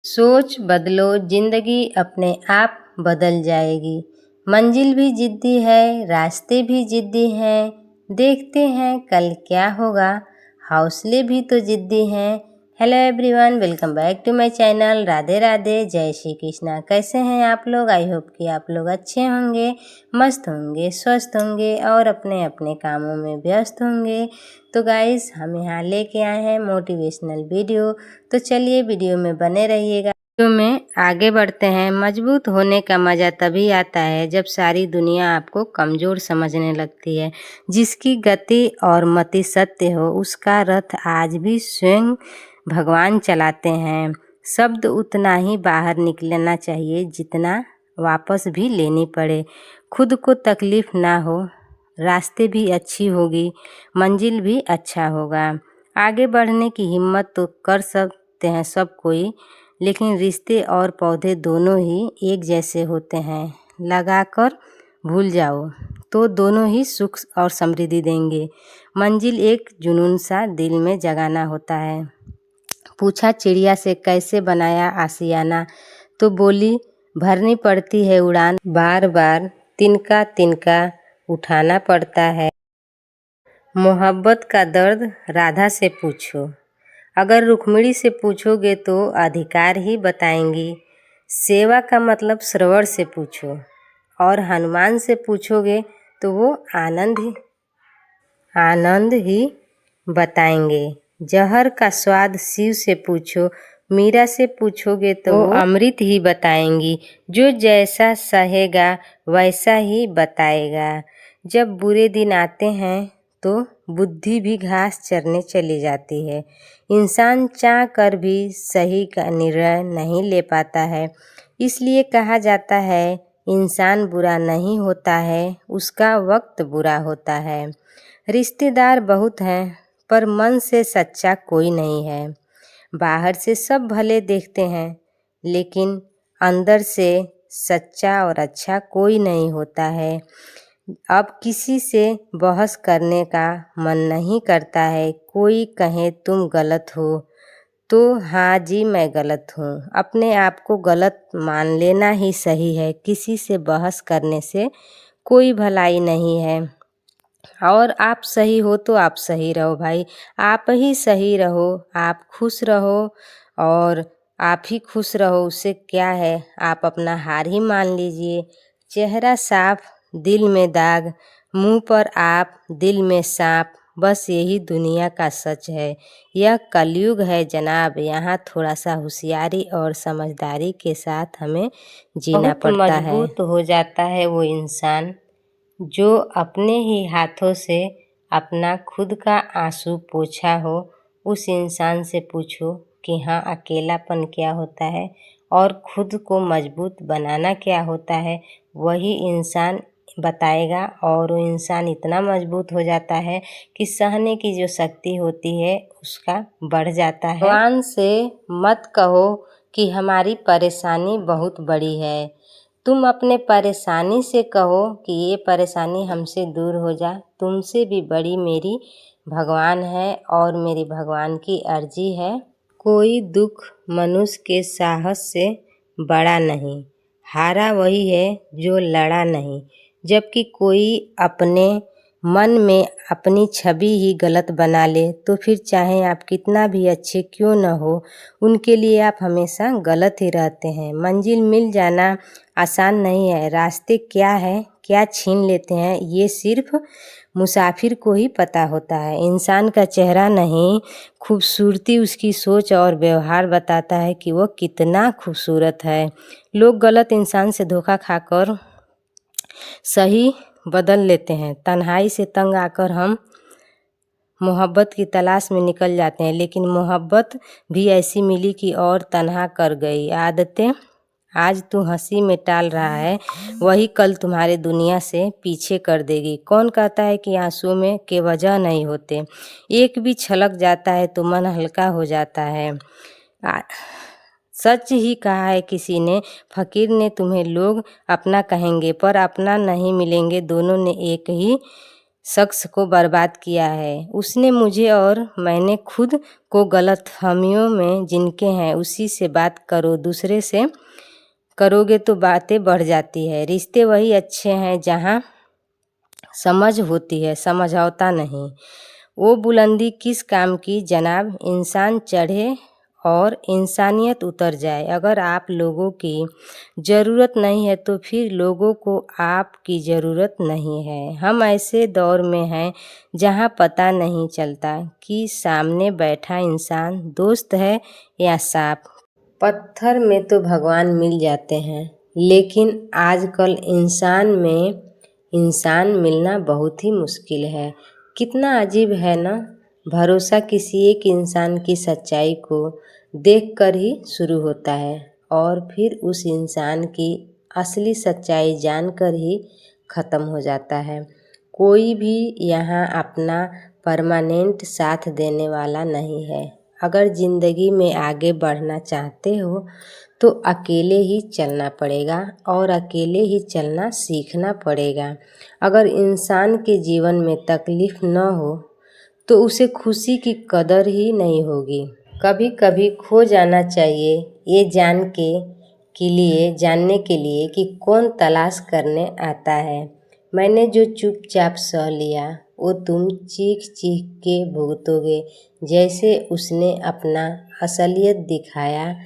सोच बदलो, जिंदगी अपने आप बदल जाएगी। मंजिल भी जिद्दी है, रास्ते भी जिद्दी हैं। देखते हैं कल क्या होगा, हौसले भी तो जिद्दी हैं। Hello everyone, welcome back to my channel. Radhe Radhe, जय श्री कृष्णा। कैसे हैं आप लोग? आई होप कि आप लोग अच्छे होंगे, मस्त होंगे, स्वस्थ होंगे और अपने अपने कामों में व्यस्त होंगे। तो गाइस, हम यहाँ लेके आए हैं मोटिवेशनल वीडियो। तो चलिए वीडियो में बने रहिएगा। वीडियो में आगे बढ़ते हैं। मजबूत होने का मज़ा तभी आता है जब सारी दुनिया आपको कमज़ोर समझने लगती है। जिसकी गति और मति सत्य हो, उसका रथ आज भी स्वयं भगवान चलाते हैं। शब्द उतना ही बाहर निकलना चाहिए जितना वापस भी लेनी पड़े। खुद को तकलीफ़ ना हो, रास्ते भी अच्छी होगी, मंजिल भी अच्छा होगा। आगे बढ़ने की हिम्मत तो कर सकते हैं सब कोई, लेकिन रिश्ते और पौधे दोनों ही एक जैसे होते हैं। लगाकर भूल जाओ तो दोनों ही सुख और समृद्धि देंगे। मंजिल एक जुनून सा दिल में जगाना होता है। पूछा चिड़िया से कैसे बनाया आशियाना, तो बोली भरनी पड़ती है उड़ान, बार बार तिनका तिनका उठाना पड़ता है। मोहब्बत का दर्द राधा से पूछो, अगर रुक्मिणी से पूछोगे तो अधिकार ही बताएंगी। सेवा का मतलब श्रवण से पूछो, और हनुमान से पूछोगे तो वो आनंद ही बताएंगे। जहर का स्वाद शिव से पूछो, मीरा से पूछोगे तो वो अमृत ही बताएंगी। जो जैसा सहेगा वैसा ही बताएगा। जब बुरे दिन आते हैं तो बुद्धि भी घास चरने चली जाती है। इंसान चाह कर भी सही का निर्णय नहीं ले पाता है। इसलिए कहा जाता है इंसान बुरा नहीं होता है, उसका वक्त बुरा होता है। रिश्तेदार बहुत हैं पर मन से सच्चा कोई नहीं है। बाहर से सब भले दिखते हैं, लेकिन अंदर से सच्चा और अच्छा कोई नहीं होता है। अब किसी से बहस करने का मन नहीं करता है। कोई कहे तुम गलत हो तो हाँ जी मैं गलत हूँ। अपने आप को गलत मान लेना ही सही है। किसी से बहस करने से कोई भलाई नहीं है। और आप सही हो तो आप सही रहो भाई, आप ही सही रहो, आप खुश रहो और आप ही खुश रहो। उससे क्या है, आप अपना हार ही मान लीजिए। चेहरा साफ, दिल में दाग, मुंह पर आप, दिल में सांप, बस यही दुनिया का सच है। यह कलयुग है जनाब, यहाँ थोड़ा सा होशियारी और समझदारी के साथ हमें जीना पड़ता है। मजबूत हो जाता है वो इंसान जो अपने ही हाथों से अपना खुद का आंसू पोंछा हो। उस इंसान से पूछो कि हाँ अकेलापन क्या होता है और खुद को मजबूत बनाना क्या होता है, वही इंसान बताएगा। और वो इंसान इतना मजबूत हो जाता है कि सहने की जो शक्ति होती है उसका बढ़ जाता है। भगवान से मत कहो कि हमारी परेशानी बहुत बड़ी है, तुम अपने परेशानी से कहो कि ये परेशानी हमसे दूर हो जा। तुमसे भी बड़ी मेरी भगवान है और मेरी भगवान की अर्जी है। कोई दुख मनुष्य के साहस से बड़ा नहीं, हारा वही है जो लड़ा नहीं। जबकि कोई अपने मन में अपनी छवि ही गलत बना ले तो फिर चाहे आप कितना भी अच्छे क्यों न हो, उनके लिए आप हमेशा गलत ही रहते हैं। मंजिल मिल जाना आसान नहीं है। रास्ते क्या है, क्या छीन लेते हैं, ये सिर्फ मुसाफिर को ही पता होता है। इंसान का चेहरा नहीं, खूबसूरती उसकी सोच और व्यवहार बताता है कि वो कितना खूबसूरत है। लोग गलत इंसान से धोखा खाकर सही बदल लेते हैं। तन्हाई से तंग आकर हम मोहब्बत की तलाश में निकल जाते हैं, लेकिन मोहब्बत भी ऐसी मिली कि और तन्हा कर गई। आदतें आज तू हंसी में टाल रहा है, वही कल तुम्हारे दुनिया से पीछे कर देगी। कौन कहता है कि आंसुओं में के वजह नहीं होते, एक भी छलक जाता है तो मन हल्का हो जाता है। सच ही कहा है किसी ने, फकीर ने तुम्हें लोग अपना कहेंगे पर अपना नहीं मिलेंगे। दोनों ने एक ही शख्स को बर्बाद किया है। उसने मुझे और मैंने खुद को गलतफहमियों में जिनके हैं उसी से बात करो, दूसरे से करोगे तो बातें बढ़ जाती है। रिश्ते वही अच्छे हैं जहाँ समझ होती है, समझौता नहीं। वो बुलंदी किस काम की जनाब, इंसान चढ़े और इंसानियत उतर जाए। अगर आप लोगों की ज़रूरत नहीं है तो फिर लोगों को आपकी ज़रूरत नहीं है। हम ऐसे दौर में हैं जहाँ पता नहीं चलता कि सामने बैठा इंसान दोस्त है या सांप। पत्थर में तो भगवान मिल जाते हैं, लेकिन आजकल इंसान में इंसान मिलना बहुत ही मुश्किल है। कितना अजीब है ना। भरोसा किसी एक इंसान की सच्चाई को देखकर ही शुरू होता है और फिर उस इंसान की असली सच्चाई जानकर ही ख़त्म हो जाता है। कोई भी यहाँ अपना परमानेंट साथ देने वाला नहीं है। अगर ज़िंदगी में आगे बढ़ना चाहते हो तो अकेले ही चलना पड़ेगा और अकेले ही चलना सीखना पड़ेगा। अगर इंसान के जीवन में तकलीफ़ न हो तो उसे खुशी की कदर ही नहीं होगी। कभी कभी खो जाना चाहिए ये जानने के लिए कि कौन तलाश करने आता है। मैंने जो चुपचाप सह लिया वो तुम चीख चीख के भुगतोगे। जैसे उसने अपना असलियत दिखाया,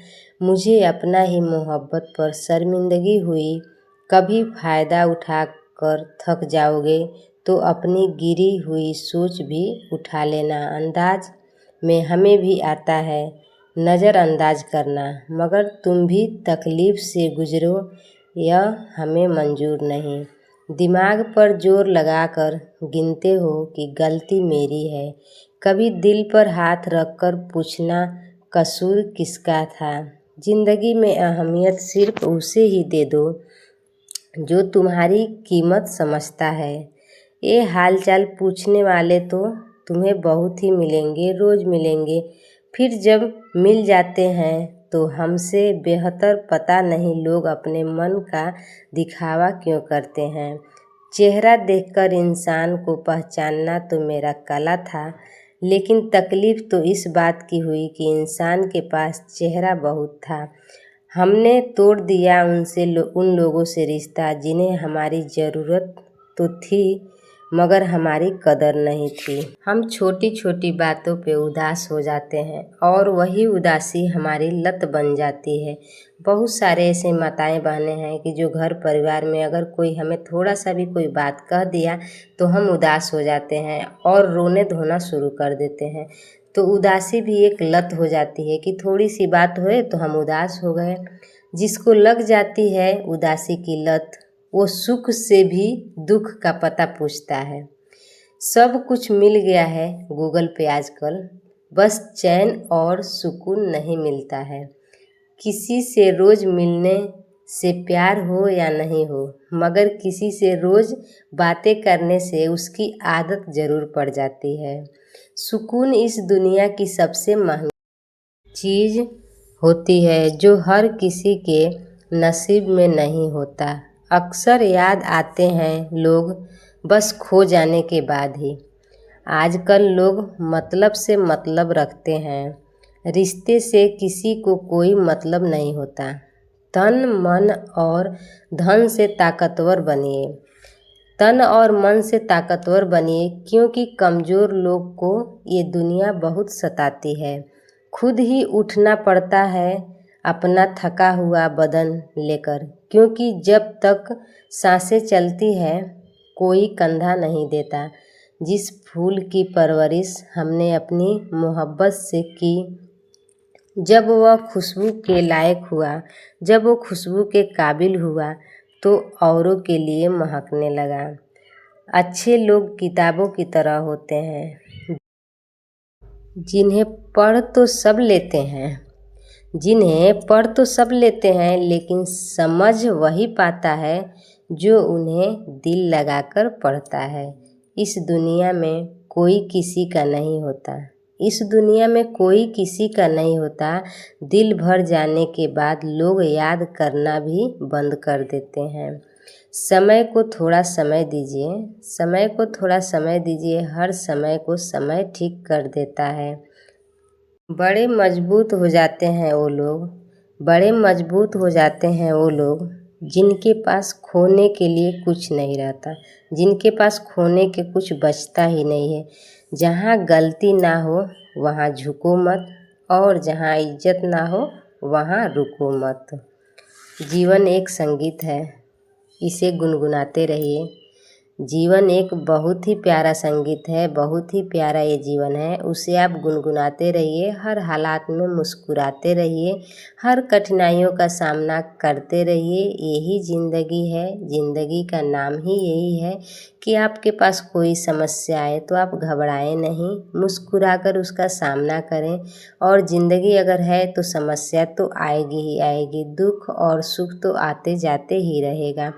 मुझे अपना ही मोहब्बत पर शर्मिंदगी हुई। कभी फ़ायदा उठाकर थक जाओगे तो अपनी गिरी हुई सोच भी उठा लेना। अंदाज में हमें भी आता है नज़रअंदाज करना, मगर तुम भी तकलीफ़ से गुजरो यह हमें मंजूर नहीं। दिमाग पर जोर लगाकर गिनते हो कि गलती मेरी है। कभी दिल पर हाथ रखकर पूछना कसूर किसका था। ज़िंदगी में अहमियत सिर्फ उसे ही दे दो जो तुम्हारी कीमत समझता है। ये हालचाल पूछने वाले तो तुम्हें बहुत ही मिलेंगे, रोज़ मिलेंगे। फिर जब मिल जाते हैं तो हमसे बेहतर पता नहीं लोग अपने मन का दिखावा क्यों करते हैं। चेहरा देखकर इंसान को पहचानना तो मेरा कला था, लेकिन तकलीफ़ तो इस बात की हुई कि इंसान के पास चेहरा बहुत था। हमने तोड़ दिया उन लोगों से रिश्ता जिन्हें हमारी ज़रूरत तो थी मगर हमारी कदर नहीं थी। हम छोटी छोटी बातों पे उदास हो जाते हैं और वही उदासी हमारी लत बन जाती है। बहुत सारे ऐसे माताएं बहनें हैं कि जो घर परिवार में अगर कोई हमें थोड़ा सा भी कोई बात कह दिया तो हम उदास हो जाते हैं और रोने धोना शुरू कर देते हैं। तो उदासी भी एक लत हो जाती है कि थोड़ी सी बात होए तो हम उदास हो गए। जिसको लग जाती है उदासी की लत, वो सुख से भी दुख का पता पूछता है। सब कुछ मिल गया है गूगल पे आजकल, बस चैन और सुकून नहीं मिलता है। किसी से रोज़ मिलने से प्यार हो या नहीं हो, मगर किसी से रोज़ बातें करने से उसकी आदत ज़रूर पड़ जाती है। सुकून इस दुनिया की सबसे महंगी चीज़ होती है जो हर किसी के नसीब में नहीं होता। अक्सर याद आते हैं लोग बस खो जाने के बाद ही। आजकल लोग मतलब से मतलब रखते हैं, रिश्ते से किसी को कोई मतलब नहीं होता। तन मन और धन से ताकतवर बनिए, तन और मन से ताकतवर बनिए, क्योंकि कमज़ोर लोग को ये दुनिया बहुत सताती है। खुद ही उठना पड़ता है अपना थका हुआ बदन लेकर, क्योंकि जब तक सांसें चलती है कोई कंधा नहीं देता। जिस फूल की परवरिश हमने अपनी मोहब्बत से की, जब वह खुशबू के लायक हुआ, जब वो खुशबू के काबिल हुआ तो औरों के लिए महकने लगा। अच्छे लोग किताबों की तरह होते हैं जिन्हें पढ़ तो सब लेते हैं लेकिन समझ वही पाता है जो उन्हें दिल लगाकर पढ़ता है। इस दुनिया में कोई किसी का नहीं होता। दिल भर जाने के बाद लोग याद करना भी बंद कर देते हैं। समय को थोड़ा समय दीजिए, समय को थोड़ा समय दीजिए, हर समय को समय ठीक कर देता है। बड़े मजबूत हो जाते हैं वो लोग, बड़े मजबूत हो जाते हैं वो लोग जिनके पास खोने के लिए कुछ नहीं रहता, जिनके पास खोने के कुछ बचता ही नहीं है। जहाँ गलती ना हो वहाँ झुको मत, और जहाँ इज्जत ना हो वहाँ रुको मत। जीवन एक संगीत है, इसे गुनगुनाते रहिए। जीवन एक बहुत ही प्यारा संगीत है, बहुत ही प्यारा ये जीवन है, उसे आप गुनगुनाते रहिए। हर हालात में मुस्कुराते रहिए, हर कठिनाइयों का सामना करते रहिए। यही ज़िंदगी है, ज़िंदगी का नाम ही यही है कि आपके पास कोई समस्या आए तो आप घबराएं नहीं, मुस्कुराकर उसका सामना करें। और ज़िंदगी अगर है तो समस्या तो आएगी ही आएगी, दुख और सुख तो आते जाते ही रहेगा।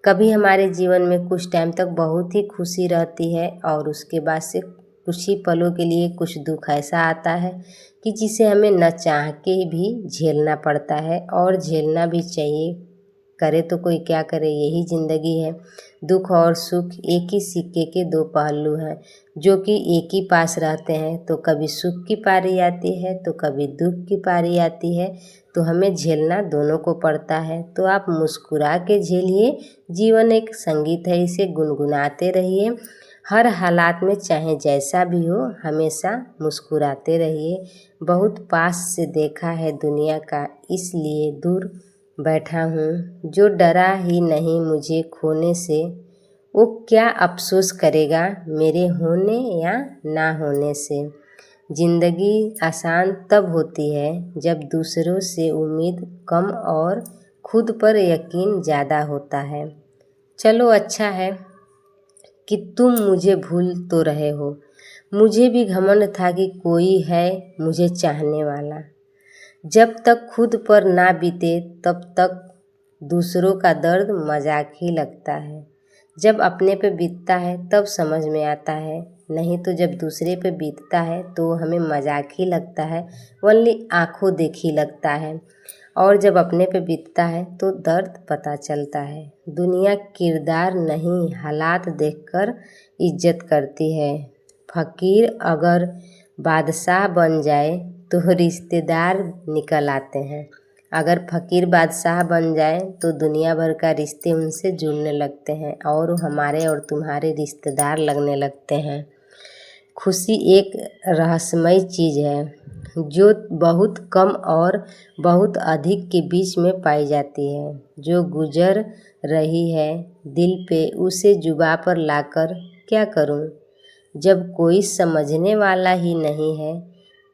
कभी हमारे जीवन में कुछ टाइम तक बहुत ही खुशी रहती है और उसके बाद से कुछ ही पलों के लिए कुछ दुख ऐसा आता है कि जिसे हमें न चाह के भी झेलना पड़ता है, और झेलना भी चाहिए। करे तो कोई क्या करे, यही ज़िंदगी है। दुख और सुख एक ही सिक्के के दो पहलू हैं, जो कि एक ही पास रहते हैं। तो कभी सुख की पारी आती है तो कभी दुख की पारी आती है, तो हमें झेलना दोनों को पड़ता है। तो आप मुस्कुरा के झेलिए, जीवन एक संगीत है, इसे गुनगुनाते रहिए। हर हालात में चाहे जैसा भी हो हमेशा मुस्कुराते रहिए। बहुत पास से देखा है दुनिया का, इसलिए दूर बैठा हूँ। जो डरा ही नहीं मुझे खोने से, वो क्या अफसोस करेगा मेरे होने या ना होने से। ज़िंदगी आसान तब होती है जब दूसरों से उम्मीद कम और खुद पर यकीन ज़्यादा होता है। चलो अच्छा है कि तुम मुझे भूल तो रहे हो। मुझे भी घमंड था कि कोई है मुझे चाहने वाला। जब तक खुद पर ना बीते तब तक दूसरों का दर्द मजाक ही लगता है। जब अपने पे बीतता है तब समझ में आता है, नहीं तो जब दूसरे पे बीतता है तो हमें मजाक ही लगता है, वल्ली आंखों देखी लगता है। और जब अपने पे बीतता है तो दर्द पता चलता है। दुनिया किरदार नहीं हालात देखकर इज्जत करती है। फकीर अगर बादशाह बन जाए तो रिश्तेदार निकल आते हैं। अगर फकीर बादशाह बन जाए तो दुनिया भर का रिश्ते उनसे जुड़ने लगते हैं और हमारे और तुम्हारे रिश्तेदार लगने लगते हैं। खुशी एक रहस्यमय चीज़ है जो बहुत कम और बहुत अधिक के बीच में पाई जाती है। जो गुजर रही है दिल पे उसे जुबां पर लाकर क्या करूं। जब कोई समझने वाला ही नहीं है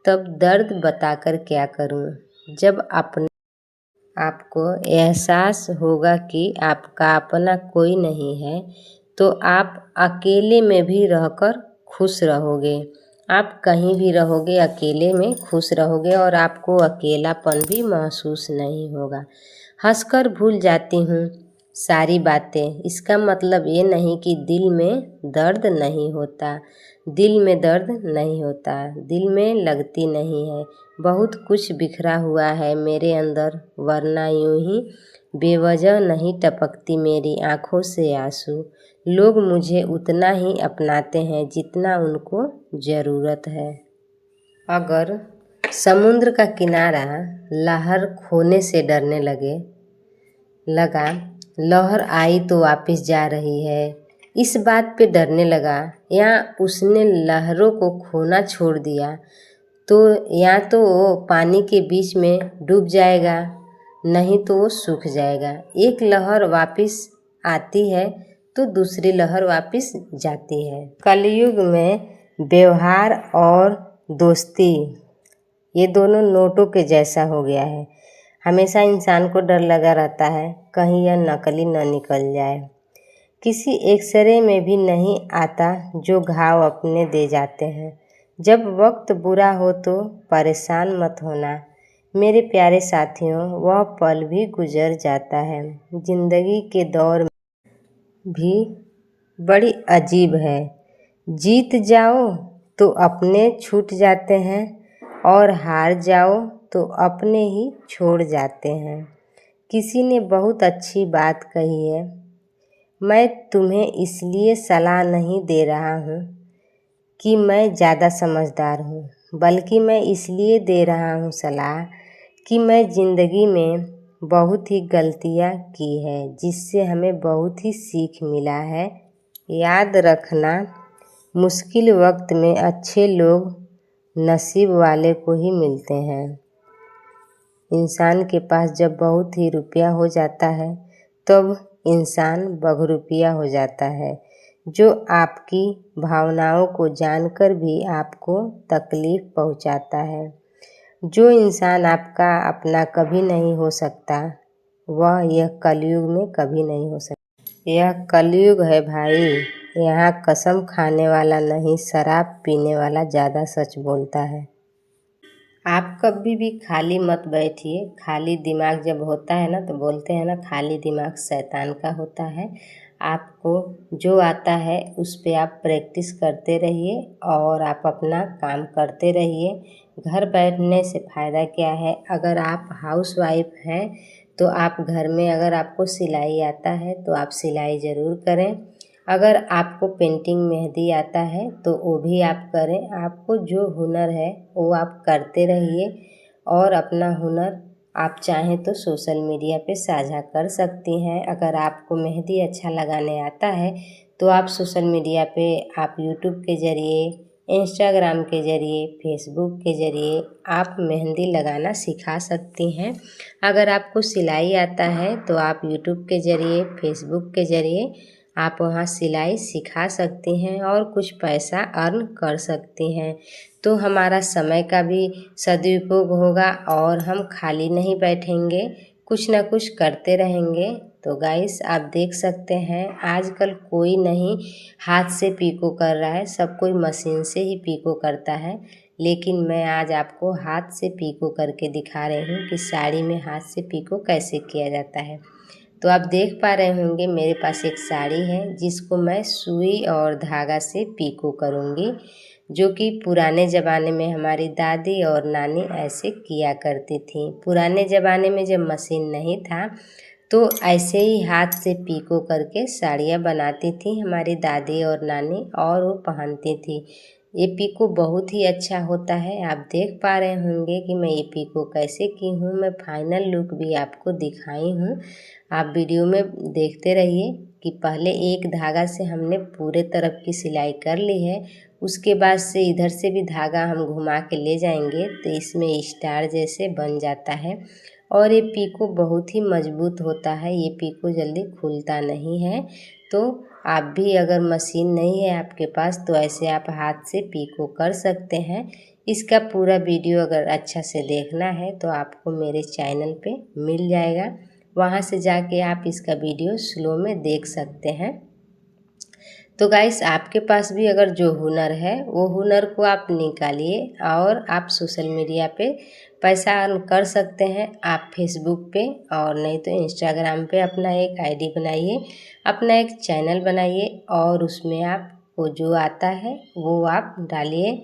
तब दर्द बताकर क्या करूं। जब आपको एहसास होगा कि आपका अपना कोई नहीं है तो आप अकेले में भी रहकर खुश रहोगे। आप कहीं भी रहोगे अकेले में खुश रहोगे और आपको अकेलापन भी महसूस नहीं होगा। हंसकर भूल जाती हूँ सारी बातें, इसका मतलब ये नहीं कि दिल में दर्द नहीं होता। दिल में दर्द नहीं होता, दिल में लगती नहीं है। बहुत कुछ बिखरा हुआ है मेरे अंदर, वरना यूं ही बेवजह नहीं टपकती मेरी आंखों से आंसू। लोग मुझे उतना ही अपनाते हैं जितना उनको ज़रूरत है। अगर समुद्र का किनारा लहर खोने से डरने लगा, लहर आई तो वापस जा रही है, इस बात पे डरने लगा, या उसने लहरों को खोना छोड़ दिया, तो या तो वो पानी के बीच में डूब जाएगा, नहीं तो वो सूख जाएगा। एक लहर वापस आती है तो दूसरी लहर वापस जाती है। कलयुग में व्यवहार और दोस्ती ये दोनों नोटों के जैसा हो गया है। हमेशा इंसान को डर लगा रहता है कहीं यह नकली न निकल जाए। किसी एक्सरे में भी नहीं आता जो घाव अपने दे जाते हैं। जब वक्त बुरा हो तो परेशान मत होना मेरे प्यारे साथियों, वह पल भी गुजर जाता है। जिंदगी के दौर भी बड़ी अजीब है। जीत जाओ तो अपने छूट जाते हैं और हार जाओ तो अपने ही छोड़ जाते हैं। किसी ने बहुत अच्छी बात कही है, मैं तुम्हें इसलिए सलाह नहीं दे रहा हूँ कि मैं ज़्यादा समझदार हूँ, बल्कि मैं इसलिए दे रहा हूँ सलाह कि मैं ज़िंदगी में बहुत ही गलतियाँ की है, जिससे हमें बहुत ही सीख मिला है। याद रखना, मुश्किल वक्त में अच्छे लोग नसीब वाले को ही मिलते हैं। इंसान के पास जब बहुत ही रुपया हो जाता है तब इंसान बहुरूपिया हो जाता है, जो आपकी भावनाओं को जानकर भी आपको तकलीफ़ पहुंचाता है। जो इंसान आपका अपना कभी नहीं हो सकता, वह यह कलयुग में कभी नहीं हो सकता। यह कलयुग है भाई, यहाँ कसम खाने वाला नहीं, शराब पीने वाला ज़्यादा सच बोलता है। आप कभी भी खाली मत बैठिए। खाली दिमाग जब होता है ना, तो बोलते हैं ना, खाली दिमाग शैतान का होता है। आपको जो आता है उस पे आप प्रैक्टिस करते रहिए और आप अपना काम करते रहिए। घर बैठने से फ़ायदा क्या है? अगर आप हाउसवाइफ हैं तो आप घर में, अगर आपको सिलाई आता है तो आप सिलाई ज़रूर करें। अगर आपको पेंटिंग मेहंदी आता है तो वो भी आप करें। आपको जो हुनर है वो आप करते रहिए और अपना हुनर आप चाहें तो सोशल मीडिया पे साझा कर सकती हैं। अगर आपको मेहंदी अच्छा लगाने आता है तो आप सोशल मीडिया पे, आप यूट्यूब के ज़रिए, इंस्टाग्राम के ज़रिए, फेसबुक के ज़रिए आप मेहंदी लगाना सिखा सकती हैं। अगर आपको सिलाई आता है तो आप यूट्यूब के ज़रिए, फेसबुक के ज़रिए आप वहाँ सिलाई सिखा सकती हैं और कुछ पैसा अर्न कर सकती हैं। तो हमारा समय का भी सदुपयोग होगा और हम खाली नहीं बैठेंगे, कुछ ना कुछ करते रहेंगे। तो गाइस, आप देख सकते हैं आजकल कोई नहीं हाथ से पीको कर रहा है, सब कोई मशीन से ही पीको करता है। लेकिन मैं आज आपको हाथ से पीको करके दिखा रही हूँ कि साड़ी में हाथ से पीको कैसे किया जाता है। तो आप देख पा रहे होंगे मेरे पास एक साड़ी है जिसको मैं सुई और धागा से पीको करूँगी, जो कि पुराने ज़माने में हमारी दादी और नानी ऐसे किया करती थी। पुराने ज़माने में जब मशीन नहीं था तो ऐसे ही हाथ से पीको करके साड़ियाँ बनाती थी हमारी दादी और नानी, और वो पहनती थी। ये पीको बहुत ही अच्छा होता है। आप देख पा रहे होंगे कि मैं ये पीको कैसे की हूँ। मैं फाइनल लुक भी आपको दिखाई हूँ। आप वीडियो में देखते रहिए कि पहले एक धागा से हमने पूरे तरफ की सिलाई कर ली है। उसके बाद से इधर से भी धागा हम घुमा के ले जाएंगे तो इसमें स्टार जैसे बन जाता है। और ये पीको बहुत ही मजबूत होता है, ये पीको जल्दी खुलता नहीं है। तो आप भी, अगर मशीन नहीं है आपके पास, तो ऐसे आप हाथ से पीको कर सकते हैं। इसका पूरा वीडियो अगर अच्छा से देखना है तो आपको मेरे चैनल पे मिल जाएगा, वहाँ से जाके आप इसका वीडियो स्लो में देख सकते हैं। तो गाइस, आपके पास भी अगर जो हुनर है वो हुनर को आप निकालिए और आप सोशल मीडिया पे पैसा अर्न कर सकते हैं। आप फेसबुक पे और नहीं तो इंस्टाग्राम पे अपना एक आईडी बनाइए, अपना एक चैनल बनाइए और उसमें आपको जो आता है वो आप डालिए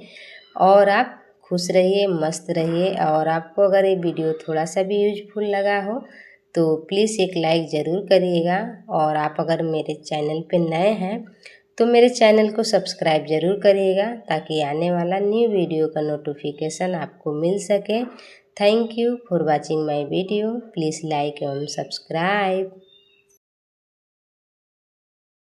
और आप खुश रहिए, मस्त रहिए। और आपको अगर ये वीडियो थोड़ा सा भी यूजफुल लगा हो तो प्लीज़ एक लाइक ज़रूर करिएगा। और आप अगर मेरे चैनल पे नए हैं तो मेरे चैनल को सब्सक्राइब ज़रूर करिएगा, ताकि आने वाला न्यू वीडियो का नोटिफिकेशन आपको मिल सके। Thank you for watching my video. Please like एवं सब्सक्राइब।